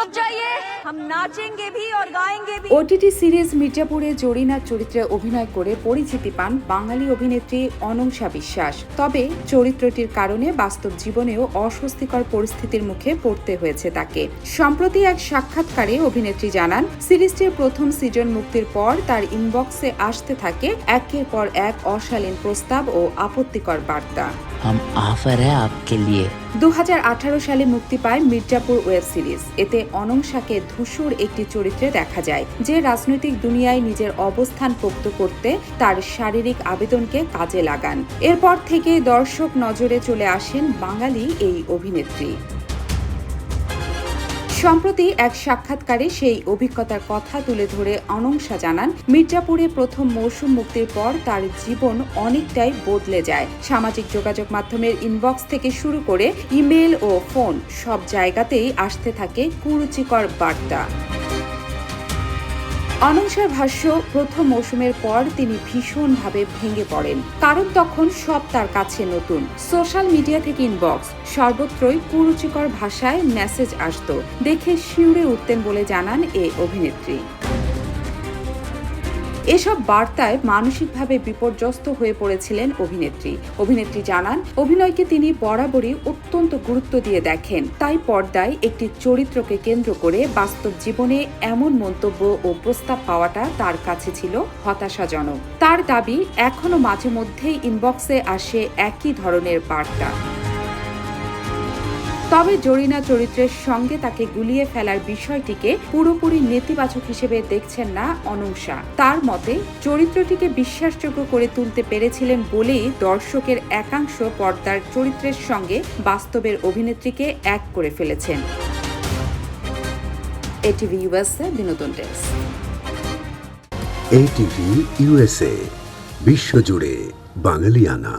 रुक जाइए, हम नाचेंगे भी और गाएंगे भी। ওটিটি সিরিজ মির্জাপুরে জরিনার চরিত্রে অভিনয় করে পরিচিতি পান বাঙালি অভিনেত্রী অনংসা বিশ্বাস। তবে চরিত্রটির কারণে বাস্তব জীবনেও অস্বস্তিকর পরিস্থিতির মুখে পড়তে হয়েছে তাকে। সম্প্রতি এক সাক্ষাৎকারে অভিনেত্রী জানান, সিরিজটির প্রথম সিজন মুক্তির পর তার ইনবক্সে আসতে থাকে একের পর এক অশালীন প্রস্তাব ও আপত্তিকর বার্তা। हम ऑफर है आपके लिए। 2018 সালে মুক্তি পায় মির্জাপুর ওয়েব সিরিজ। এতে অনংসাকে ধূসর একটি চরিত্রে দেখা যায়, যে রাজনৈতিক দুনিয়ায় নিজের অবস্থান পোক্ত করতে তার শারীরিক আবেদনকে কাজে লাগান। এরপর থেকে দর্শক নজরে চলে আসেন বাঙালি এই অভিনেত্রী। সম্প্রতি এক সাক্ষাৎকারে সেই অভিজ্ঞতার কথা তুলে ধরে অনংসা জানান, মির্জাপুরে প্রথম মৌসুম মুক্তির পর তার জীবন অনেকটাই বদলে যায়। সামাজিক যোগাযোগ মাধ্যমের ইনবক্স থেকে শুরু করে ইমেল ও ফোন সব জায়গাতেই আসতে থাকে কুরুচিকর বার্তা। অনংসার ভাষ্য, প্রথম মৌসুমের পর তিনি ভীষণভাবে ভেঙে পড়েন, কারণ তখন সব তার কাছে নতুন। সোশ্যাল মিডিয়া থেকে ইনবক্স সর্বত্রই কুরুচিকর ভাষায় মেসেজ আসত, দেখে শিউরে উঠতেন বলে জানান এই অভিনেত্রী। এসব বার্তায় মানসিকভাবে বিপর্যস্ত হয়ে পড়েছিলেন অভিনেত্রী জানান, অভিনয়কে তিনি বরাবরই অত্যন্ত গুরুত্ব দিয়ে দেখেন, তাই পর্দায় একটি চরিত্রকে কেন্দ্র করে বাস্তব জীবনে এমন মন্তব্য ও প্রস্তাব পাওয়াটা তার কাছে ছিল হতাশাজনক। তার দাবি, এখনো মাঝে মধ্যেই ইনবক্সে আসে একই ধরনের বার্তা। তবে জরিনা চরিত্রের সঙ্গে তাকে গুলিয়ে ফেলার বিষয়টিকে পুরোপুরি নেতিবাচক হিসেবে দেখছেন না অনংসা। তার মতে, চরিত্রটিকে বিশ্বাসযোগ্য করে তুলতে পেরেছিলেন বলেই দর্শকের একাংশ পর্দার চরিত্রের সঙ্গে বাস্তবের অভিনেত্রীকে এক করে ফেলেছেন। এটিভি ইউএসএ বিনোদন ডেস্ক। এটিভি ইউএসএ, বিশ্বজুড়ে বাঙালিয়ানা।